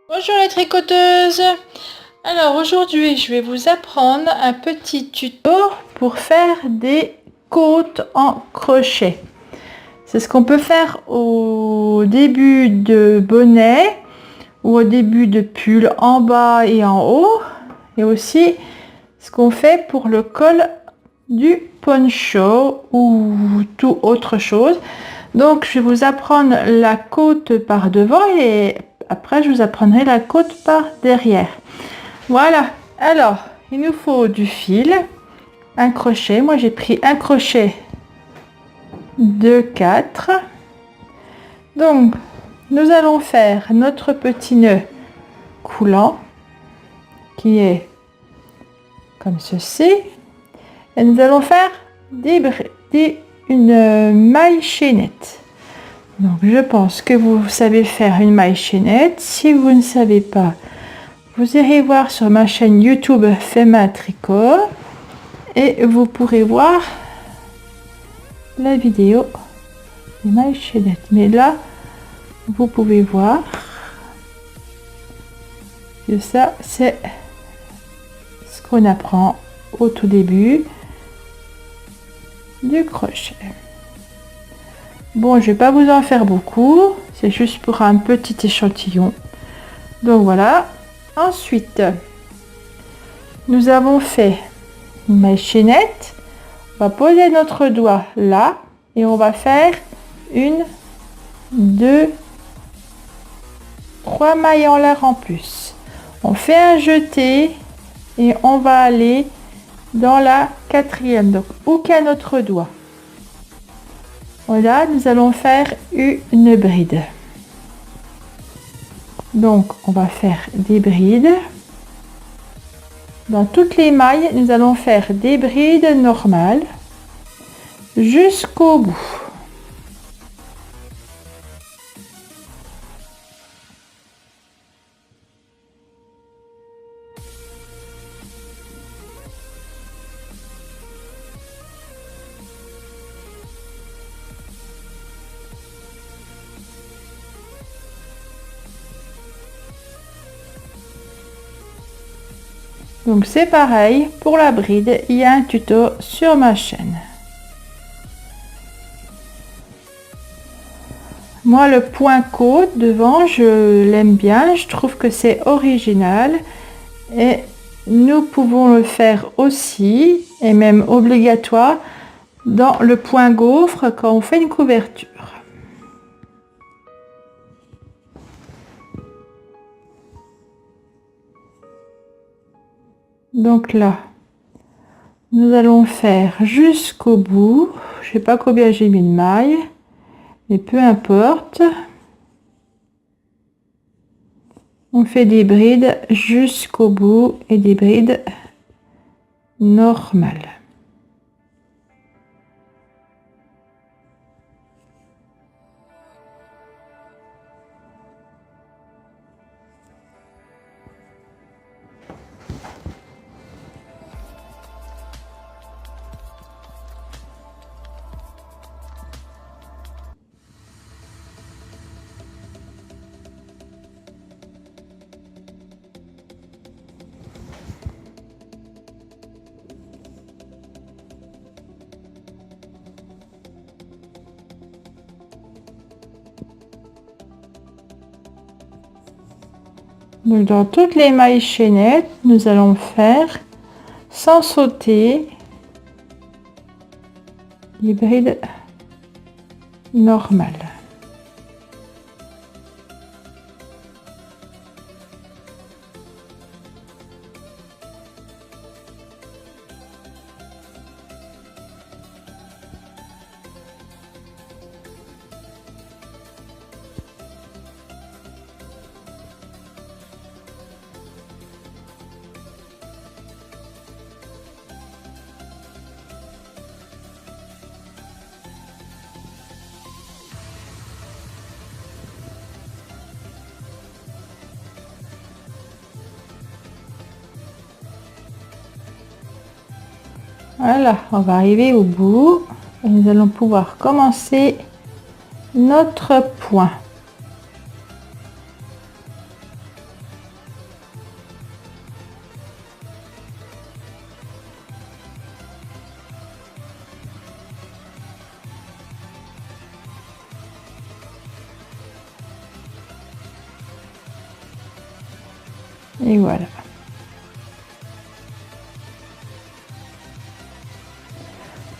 Bonjour les tricoteuses. Alors aujourd'hui je vais vous apprendre un petit tuto pour faire des côtes en crochet. C'est ce qu'on peut faire au début de bonnet ou au début de pull en bas et en haut, et aussi ce qu'on fait pour le col du poncho ou tout autre chose. Donc je vais vous apprendre la côte par devant et après je vous apprendrai la côte par derrière. Voilà, alors il nous faut du fil, un crochet. Moi j'ai pris un crochet de 4. Donc nous allons faire notre petit nœud coulant qui est comme ceci, et nous allons faire une maille chaînette. Donc je pense que vous savez faire une maille chaînette. Si vous ne savez pas, vous irez voir sur ma chaîne YouTube Fema Tricot et vous pourrez voir la vidéo des mailles chaînettes. Mais là, vous pouvez voir que ça, c'est ce qu'on apprend au tout début du crochet. Bon, je vais pas vous en faire beaucoup, c'est juste pour un petit échantillon. Donc voilà. Ensuite, nous avons fait une maille chaînette. On va poser notre doigt là et on va faire une, deux, trois mailles en l'air en plus. On fait un jeté et on va aller dans la quatrième, donc aucun notre doigt. Voilà, nous allons faire une bride. Donc on va faire des brides. Dans toutes les mailles, nous allons faire des brides normales jusqu'au bout. Donc c'est pareil pour la bride, il y a un tuto sur ma chaîne. Moi le point côte devant, je l'aime bien, je trouve que c'est original et nous pouvons le faire aussi et même obligatoire dans le point gaufre quand on fait une couverture. Donc là, nous allons faire jusqu'au bout. Je sais pas combien j'ai mis de mailles, mais peu importe. On fait des brides jusqu'au bout et des brides normales. Donc dans toutes les mailles chaînettes, nous allons faire sans sauter les brides normales. Voilà, on va arriver au bout et nous allons pouvoir commencer notre point. Et voilà.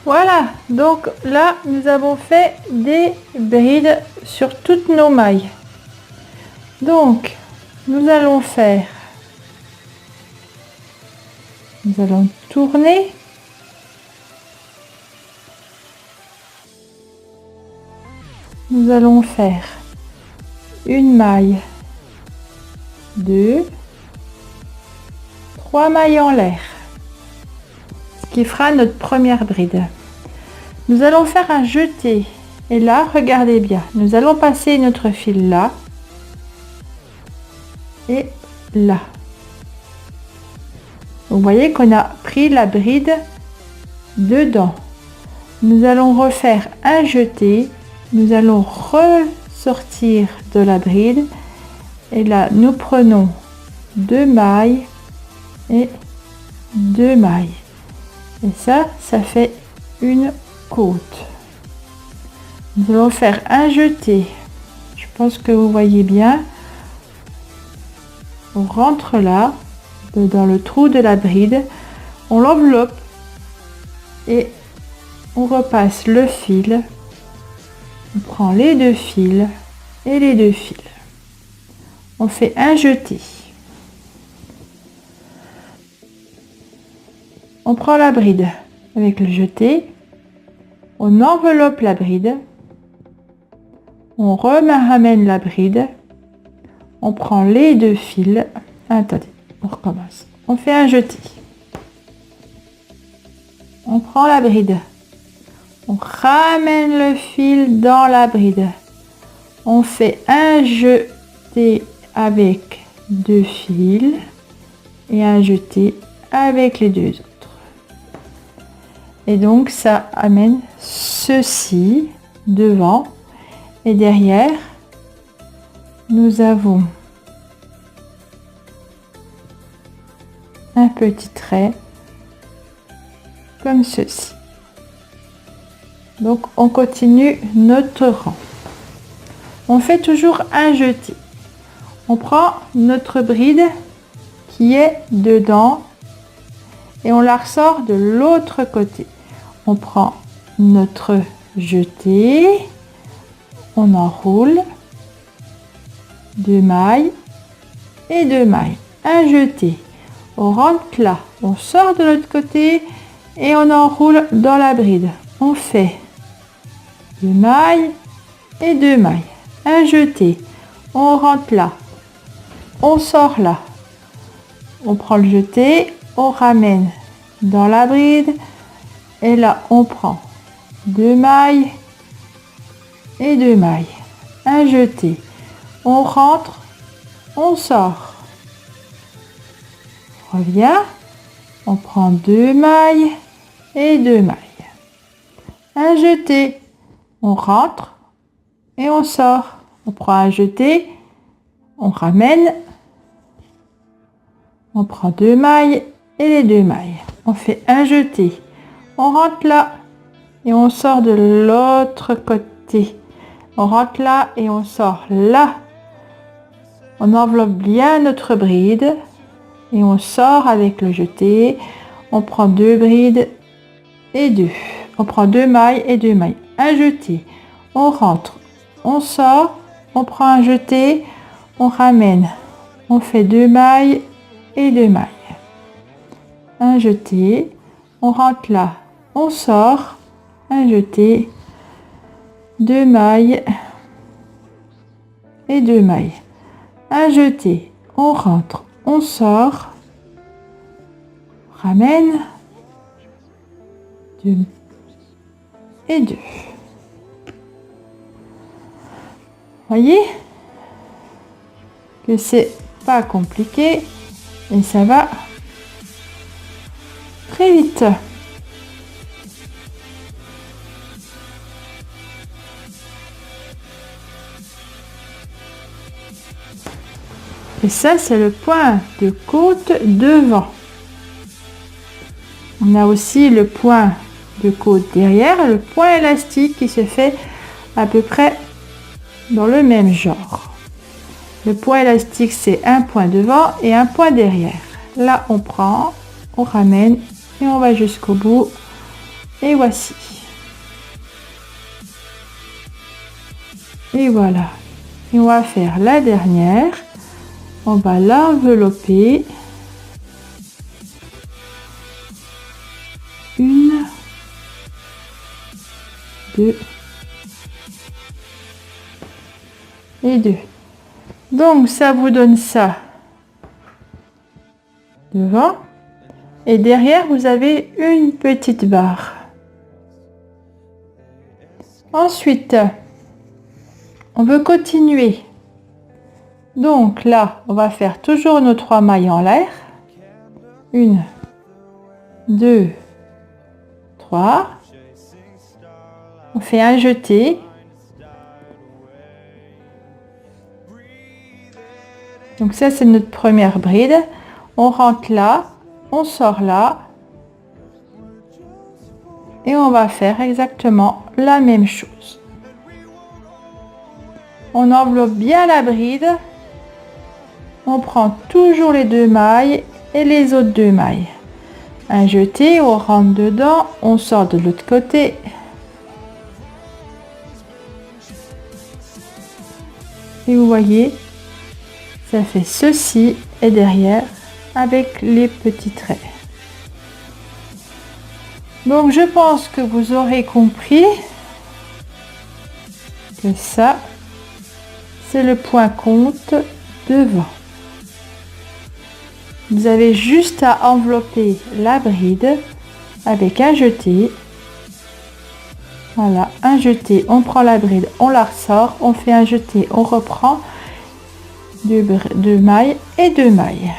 Voilà, donc là, nous avons fait des brides sur toutes nos mailles. Donc, nous allons tourner. Nous allons faire une maille, 2, 3 mailles en l'air, ce qui fera notre première bride. Nous allons faire un jeté et là, regardez bien, nous allons passer notre fil là et là. Vous voyez qu'on a pris la bride dedans. Nous allons refaire un jeté, nous allons ressortir de la bride et là nous prenons 2 mailles et 2 mailles et ça fait une côte. Nous allons faire un jeté, je pense que vous voyez bien, on rentre là dans le trou de la bride, on l'enveloppe et on repasse le fil, on prend les 2 fils et les 2 fils, on fait un jeté, on prend la bride avec le jeté, on enveloppe la bride, on ramène la bride, on prend les 2 fils, attendez, on recommence, on fait un jeté, on prend la bride, on ramène le fil dans la bride, on fait un jeté avec 2 fils et un jeté avec les 2 autres. Et donc ça amène ceci devant et derrière nous avons un petit trait comme ceci. Donc on continue notre rang, on fait toujours un jeté, on prend notre bride qui est dedans et on la ressort de l'autre côté. On prend notre jeté, on enroule 2 mailles et 2 mailles, un jeté, on rentre là, on sort de l'autre côté et on enroule dans la bride. On fait 2 mailles et 2 mailles, un jeté, on rentre là, on sort là, on prend le jeté, on ramène dans la bride et là on prend 2 mailles et 2 mailles, un jeté, on rentre, on sort, on revient, on prend 2 mailles et 2 mailles, un jeté, on rentre et on sort, on prend un jeté, on ramène, on prend 2 mailles et les 2 mailles, on fait un jeté, on rentre là et on sort de l'autre côté, on rentre là et on sort là, on enveloppe bien notre bride et on sort avec le jeté, on prend 2 brides et 2, on prend 2 mailles et 2 mailles, un jeté, on rentre, on sort, on prend un jeté, on ramène, on fait 2 mailles et 2 mailles, un jeté, on rentre là, on sort, un jeté, 2 mailles et 2 mailles, un jeté, on rentre, on sort, ramène, 2 et 2. Voyez que c'est pas compliqué et ça va très vite. Et ça, c'est le point de côte devant. On a aussi le point de côte derrière, le point élastique qui se fait à peu près dans le même genre. Le point élastique, c'est un point devant et un point derrière. Là, on prend, on ramène et on va jusqu'au bout. Et voici. Et voilà. Et on va faire la dernière. On va l'envelopper. Une, deux et deux. Donc ça vous donne ça devant et derrière vous avez une petite barre. Ensuite on veut continuer, donc là on va faire toujours nos 3 mailles en l'air, 1, 2, 3, on fait un jeté, donc ça c'est notre première bride, on rentre là, on sort là et on va faire exactement la même chose. On enveloppe bien la bride, on prend toujours les 2 mailles et les autres 2 mailles, un jeté, on rentre dedans, on sort de l'autre côté. Et vous voyez, ça fait ceci et derrière avec les petits traits. Donc je pense que vous aurez compris que ça c'est le point compte devant. Vous avez juste à envelopper la bride avec un jeté. Voilà, un jeté, on prend la bride, on la ressort, on fait un jeté, on reprend 2 mailles et 2 mailles.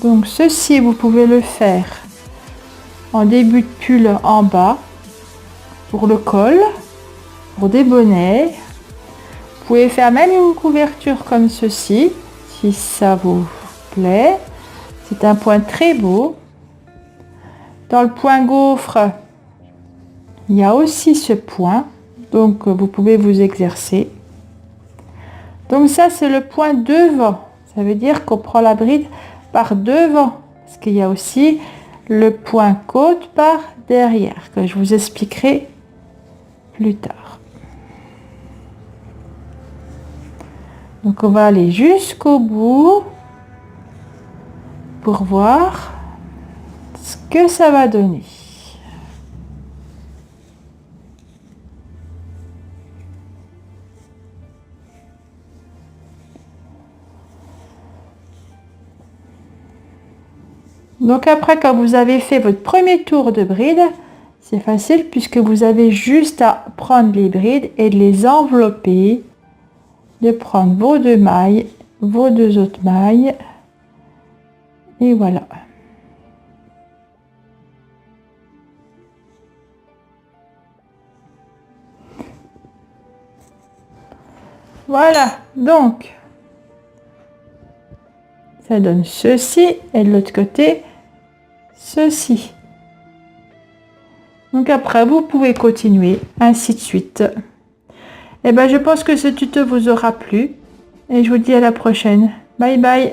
Donc ceci vous pouvez le faire en début de pull en bas, pour le col, pour des bonnets. Vous pouvez faire même une couverture comme ceci si ça vous plaît. C'est un point très beau. Dans le point gaufre, il y a aussi ce point, donc vous pouvez vous exercer. Donc ça c'est le point devant, ça veut dire qu'on prend la bride par devant, parce qu'il y a aussi le point côte par derrière que je vous expliquerai plus tard. Donc on va aller jusqu'au bout pour voir ce que ça va donner. Donc après, quand vous avez fait votre premier tour de bride, c'est facile puisque vous avez juste à prendre les brides et de les envelopper, de prendre vos 2 mailles, vos 2 autres mailles, et voilà. Voilà, donc ça donne ceci et de l'autre côté ceci. Donc après vous pouvez continuer ainsi de suite. Et ben je pense que ce tuto vous aura plu et je vous dis à la prochaine. Bye bye.